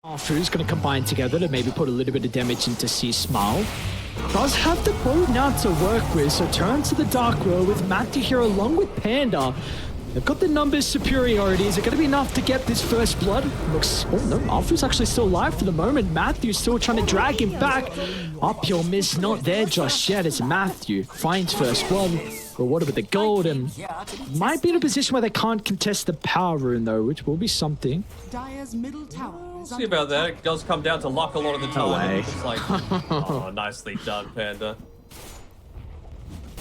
Who's going to combine together to maybe put a little bit of damage into C Smile. Does have the bow now to work with, so turns to the Dark World with Matthew here along with Panda. They've got the numbers superiority. Is it going to be enough to get this first blood? Looks, oh no, Alpha's actually still alive for the moment. Matthew's still trying to drag him back. Up your miss, not there just yet as Matthew finds first blood. Rewarded with the gold and might be in a position where they can't contest the power rune though, which will be something. Dire's middle tower. See about that. It does come down to luck a lot of the time. way. It's like, oh, nicely done, Panda.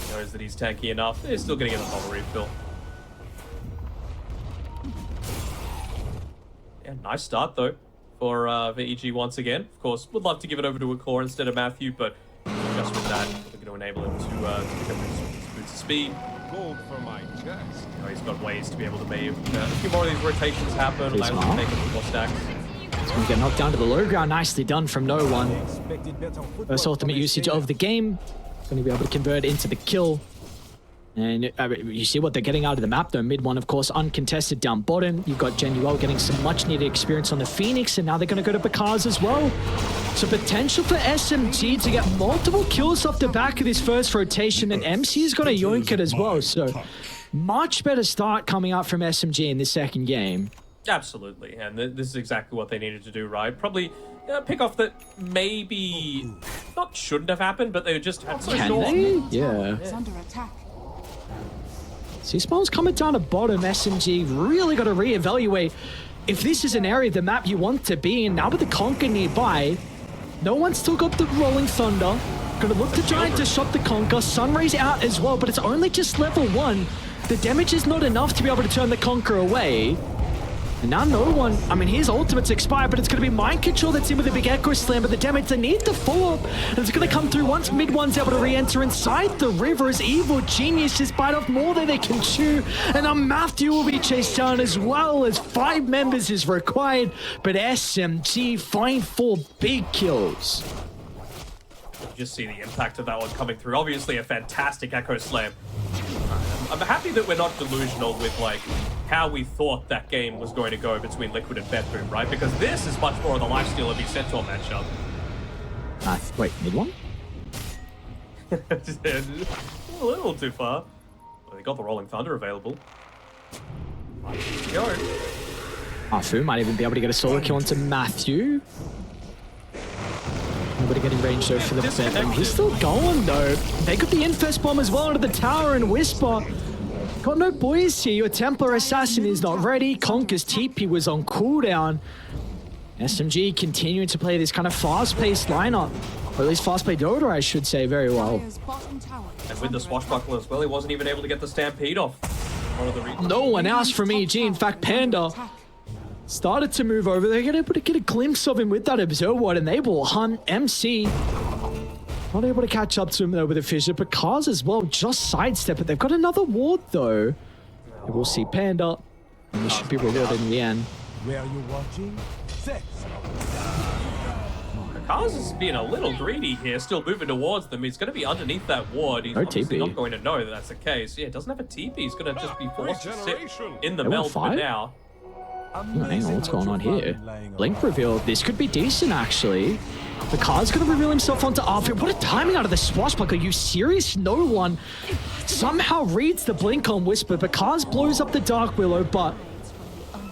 He knows that he's tanky enough. They're still going to get a bubble refill. Yeah, nice start though for VEG once again. Of course, would love to give it over to a core instead of Matthew, but just with that, we're going to enable him to pick up his boots of speed. Gold for my chest. You know, he's got ways to be able to make a few more of these rotations happen, allow him to make a few more stacks. He's going to get knocked down to the low ground. Nicely done from no one. First ultimate usage of the game. Going to be able to convert into the kill. And you see what they're getting out of the map though. Mid one, of course, uncontested down bottom. You've got Genuel getting some much needed experience on the Phoenix, and now they're going to go to Bakaz as well. So potential for SMG to get multiple kills off the back of this first rotation, and MC is going to yoink it as well. So much better start coming out from SMG in this second game. Absolutely, and this is exactly what they needed to do, right? Probably pick off that maybe not shouldn't have happened, but they just had so short. Can they? Yeah. It's under attack. C-Small's coming down to bottom. SMG really got to reevaluate if this is an area of the map you want to be in. Now with the Conquer nearby, no one's still got the Rolling Thunder. Gonna look to try and disrupt the Conquer. Sunray's out as well, but it's only just level 1. The damage is not enough to be able to turn the Conquer away. And now no one, I mean, his ultimate's expired, but it's going to be Mind Control that's in with a big Echo Slam, but the damage they need to follow up, and it's going to come through once mid one's able to re-enter inside the river as Evil Genius just bite off more than they can chew, and now Matthew will be chased down as well as 5 members is required, but SMG find 4 big kills. Just see the impact of that one coming through. Obviously a fantastic Echo Slam. I'm happy that we're not delusional with like how we thought that game was going to go between Liquid and Bedroom, right? Because this is much more of the lifesteal of the Centaur matchup. Wait, mid one? A little too far. Well, they got the Rolling Thunder available. Let's go. Afu might even be able to get a solo kill onto Matthew. Nobody getting ranged though for the Bedroom. He's still going though. They got the Infest Bomb as well into the tower, and Whisper got no boys here. Your Templar Assassin is not ready. Conker's TP was on cooldown. SMG continuing to play this kind of fast-paced lineup. Or at least fast-paced order, I should say, very well. And with the Swashbuckler as well, he wasn't even able to get the Stampede off. One of the reasons. No one asked from EG. In fact, Panda started to move over. They're able to get a glimpse of him with that Observe Ward, and they will hunt MC. Not able to catch up to him though with a fissure, but Kaz as well just sidestep it. They've got another ward though. We'll see Panda, and he should be rewarded in the end. Where are you watching? Sex. Kaz is being a little greedy here, still moving towards them. He's going to be underneath that ward. He's obviously not going to know that that's the case. Yeah, doesn't have a TP. He's going to just be forced to sit in the meld for now. Oh, hang on, what's going on here? Blink reveal. This could be decent, actually. The Kaz going to reveal himself onto Arthur. What a timing out of the Swashbuckler. Are you serious? No one somehow reads the blink on Whisper. But Kaz blows up the Dark Willow, but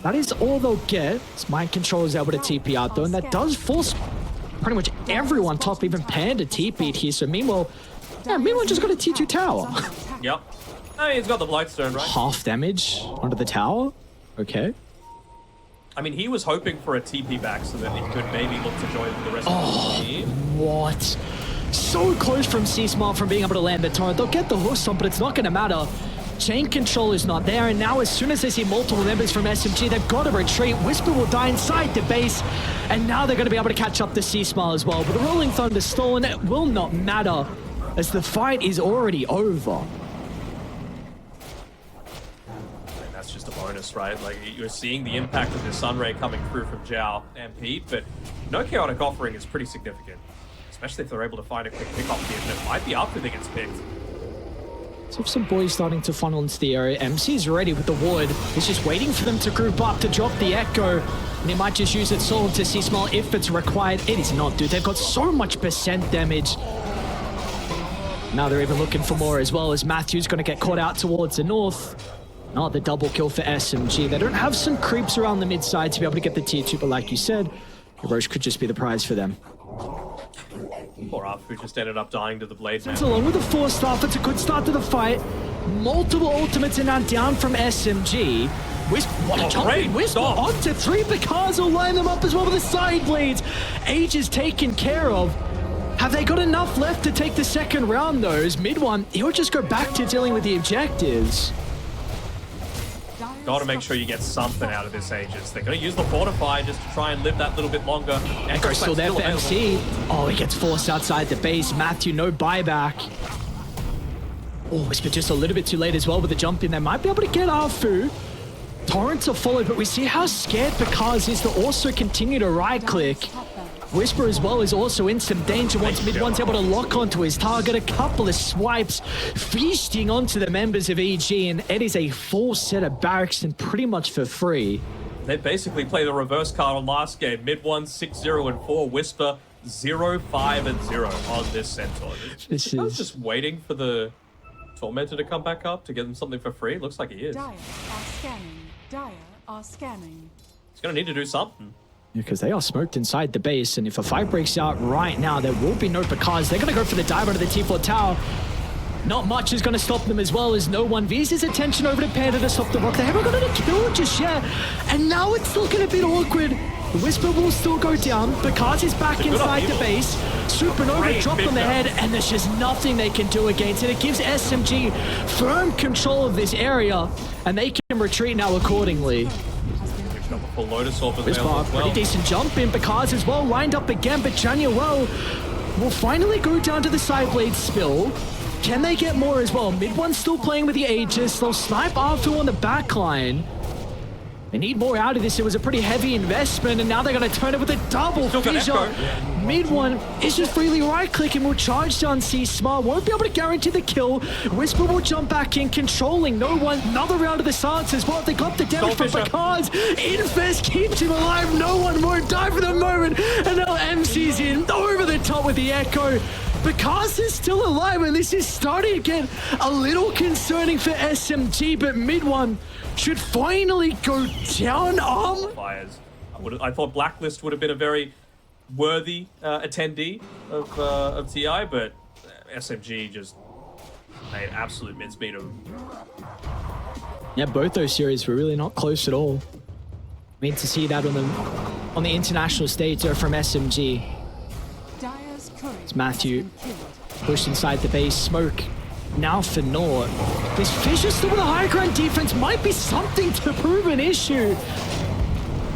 that is all they'll get. His Mind Control is able to TP out, though, and that does force pretty much everyone top, even Panda TP'd here. So meanwhile, yeah, meanwhile just got a T2 tower. Yep. I mean, he's got the Blightstone, right? Half damage onto the tower. Okay. I mean, he was hoping for a TP back so that he could maybe look to join the rest of the team. What? So close from C-Smart from being able to land the torrent. They'll get the hooks on, but it's not going to matter. Chain control is not there, and now as soon as they see multiple members from SMG, they've got to retreat. Whisper will die inside the base, and now they're going to be able to catch up to C-Smile as well. But the Rolling Thunder stolen, it will not matter, as the fight is already over. That's just a bonus, right? Like, you're seeing the impact of the Sunray coming through from Zhao and Pete, but no chaotic offering is pretty significant, especially if they're able to find a quick pick-off here, and it might be after they gets picked. So if some boys starting to funnel into the area, MC is ready with the ward. He's just waiting for them to group up to drop the echo. And he might just use it solo to see small if it's required. It is not, dude. They've got so much percent damage. Now they're even looking for more as well, as Matthew's going to get caught out towards the north. Not the double kill for SMG. They don't have some creeps around the mid side to be able to get the tier 2, but like you said, Roche could just be the prize for them. Poor Afu just ended up dying to the blade man. Along with the 4-star, it's a good start to the fight. Multiple ultimates are now down from SMG. What a jumping Whisper onto 3 Picards will line them up as well with the side blades. Age is taken care of. Have they got enough left to take the second round though? As mid one, he'll just go back to dealing with the objectives. Gotta make sure you get something out of this Aegis. They're gonna use the Fortify just to try and live that little bit longer. Echo's still there for MC. Oh, he gets forced outside the base. Matthew, no buyback. Oh, Whisper just a little bit too late as well with the jump in. They might be able to get Arfu. Torrents are followed, but we see how scared Picards is to also continue to right-click. Whisper as well is also in some danger once mid one's able to lock onto his target. A couple of swipes feasting onto the members of EG, and it is a full set of barracks and pretty much for free. They basically play the reverse card on last game. Mid one 6-0-4, Whisper 0-5-0 on this Centaur. I was just waiting for the Tormentor to come back up to get them something for free. It looks like he is. Dire are scanning. Dire are scanning. He's gonna need to do something. Because they are smoked inside the base, and if a fight breaks out right now, there will be no Picards. They're going to go for the dive under the T4 tower. Not much is going to stop them as well, as no one veers his attention over to Panda to stop the rock. They haven't got a kill just yet, and now it's looking a bit awkward. Whisper will still go down. Picards is back inside the base. Supernova dropped on the head, and there's just nothing they can do against it. It gives SMG firm control of this area, and they can retreat now accordingly. Got the full Lotus Orb as well. Pretty decent jump in. Picards as well, lined up again, but Januel will finally go down to the side blade spill. Can they get more as well? Mid one still playing with the Aegis. They'll snipe Arthur on the back line. They need more out of this. It was a pretty heavy investment, and now they're going to turn it with a double fissure. Mid one is just freely right-clicking. Will charge down C Smart. Won't be able to guarantee the kill. Whisper will jump back in, controlling no one. Another round of the silences. Well, they got the damage from Picards. Infest keeps him alive. No one won't die for the moment. And now MC's in over the top with the Echo. Picards is still alive, and this is starting to get a little concerning for SMG, but mid one should finally go down. Fires. I thought Blacklist would have been a very worthy attendee of TI, but SMG just made absolute mincemeat of them. Yeah, both those series were really not close at all. I mean, to see that on the international stage there from SMG. It's Matthew pushed inside the base. Smoke now for Nord. This Fisher still with a high ground defense might be something to prove an issue.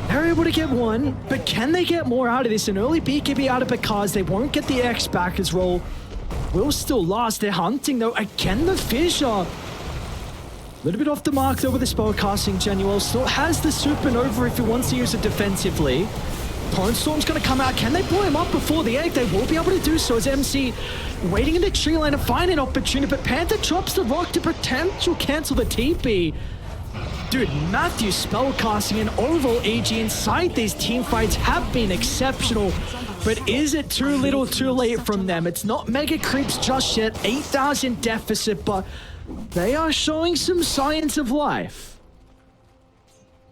They're able to get one, but can they get more out of this? An early BKB out of Picards. They won't get the X back as roll. Will still last. They're hunting though. Again, the Fisher. A little bit off the mark though with the spell casting. Januel still has the Supernova if he wants to use it defensively. Torrent Storm's going to come out. Can they blow him up before the egg? They will be able to do so as MC waiting in the tree line to find an opportunity, but Panther drops the rock to potential cancel the TP. Dude, Matthew spellcasting and overall AG inside these team fights have been exceptional, but is it too little too late from them? It's not mega creeps just yet, 8,000 deficit, but they are showing some signs of life.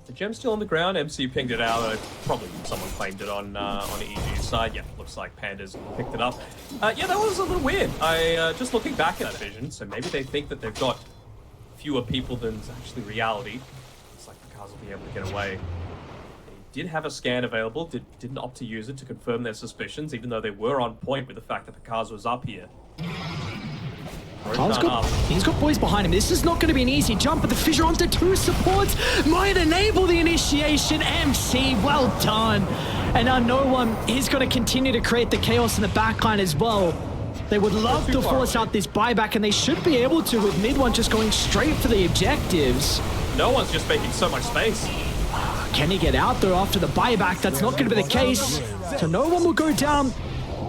The gem's still on the ground. MC pinged it out. Probably someone claimed it on EG's side. Yeah, looks like Pandas picked it up. Yeah, that was a little weird. Just looking back at that vision, so maybe they think that they've got fewer people than is actually reality. It's like the cars will be able to get away. They did have a scan available. Didn't opt to use it to confirm their suspicions, even though they were on point with the fact that the cars was up here. He's got boys behind him. This is not going to be an easy jump, but the fissure onto 2 supports might enable the initiation. MC, well done. And now no one is going to continue to create the chaos in the backline as well. They would love to force out this buyback, and they should be able to with mid one just going straight for the objectives. No one's just making so much space. Can he get out though after the buyback? That's not going to be the case. So no one will go down.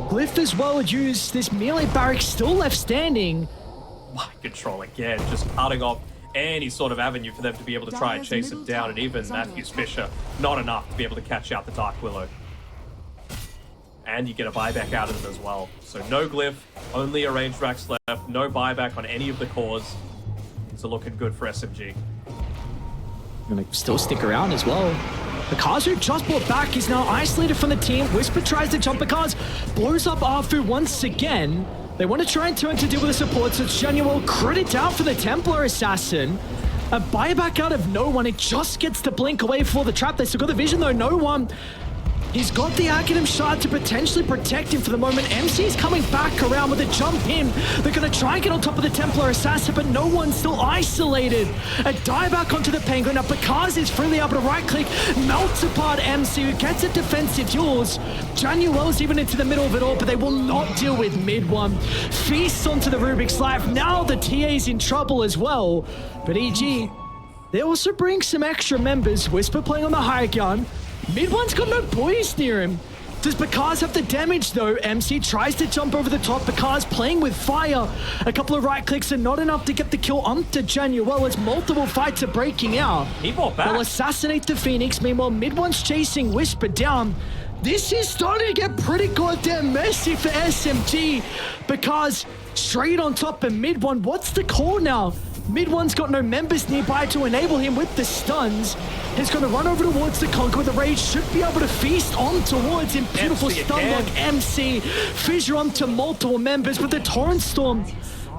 Glyph as well would use this melee barrack still left standing. mind control again, just cutting off any sort of avenue for them to be able to try and chase him down, and even Matthews Fisher, not enough to be able to catch out the Dark Willow. And you get a buyback out of them as well. So no glyph, only a range racks left, no buyback on any of the cores. So looking good for SMG. Gonna still stick around as well. Pikazu just brought back, is now isolated from the team. Whisper tries to jump Picaz, blows up Arfu once again. They want to try and turn to deal with the support, so it's Genuel credit out for the Templar Assassin. A buyback out of no one, it just gets to blink away for the trap. They still got the vision though, no one. He's got the Aghanim shard to potentially protect him for the moment. MC's coming back around with a jump in. They're going to try and get on top of the Templar Assassin, but no one's still isolated. A dive back onto the Penguin. Now Picaz is freely able to right-click, melts apart MC, who gets a defensive yours. Januel's even into the middle of it all, but they will not deal with mid one. Feasts onto the Rubik's Life. Now the TA's in trouble as well. But EG, they also bring some extra members. Whisper playing on the high gun. Mid one's got no boys near him. Does Picaz have the damage though? MC tries to jump over the top. Picaz playing with fire. A couple of right clicks are not enough to get the kill onto Januel as multiple fights are breaking out. He bought back. They'll assassinate the Phoenix. Meanwhile, mid one's chasing Whisper down. This is starting to get pretty goddamn messy for SMG because straight on top of mid one. What's the call now? Mid one's got no members nearby to enable him with the stuns. He's going to run over towards the Conquer with the Rage. Should be able to feast on towards him. Beautiful stun lock MC. Fissure onto multiple members, but the Torrent Storm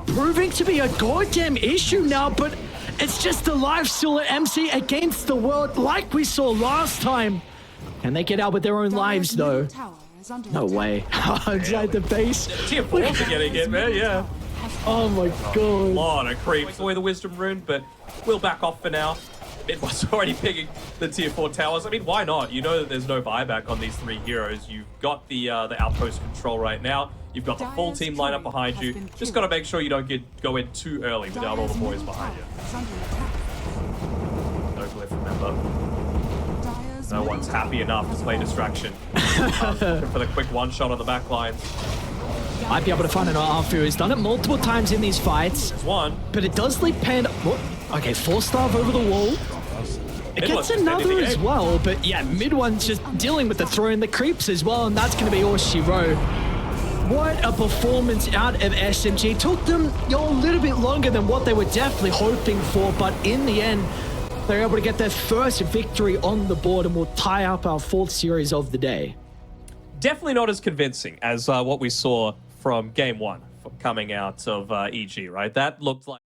proving to be a goddamn issue now, but it's just a life steal at MC against the world like we saw last time. Can they get out with their own lives though? No way. Inside the base. Tier 4s are getting it, man, yeah. Oh my god. A lot of creeps away the Wisdom Rune, but we'll back off for now. Mid was already picking the tier 4 towers. I mean, why not? You know that there's no buyback on these three heroes. You've got the outpost control right now. You've got the full team lineup behind you. Just got to make sure you don't go in too early without all the boys behind you. No glyph, remember. No one's happy enough to play distraction. Looking for the quick one shot on the back lines. Might be able to find an Arfu. He's done it multiple times in these fights. There's one. But it does leave Panda. What? Okay, 4-star over the wall. It gets another as well, but yeah, mid one's just dealing with the throw and the creeps as well, and that's going to be all she wrote. What a performance out of SMG. Took them a little bit longer than what they were definitely hoping for, but in the end, they're able to get their first victory on the board and will tie up our fourth series of the day. Definitely not as convincing as what we saw from game one coming out of EG, right? That looked like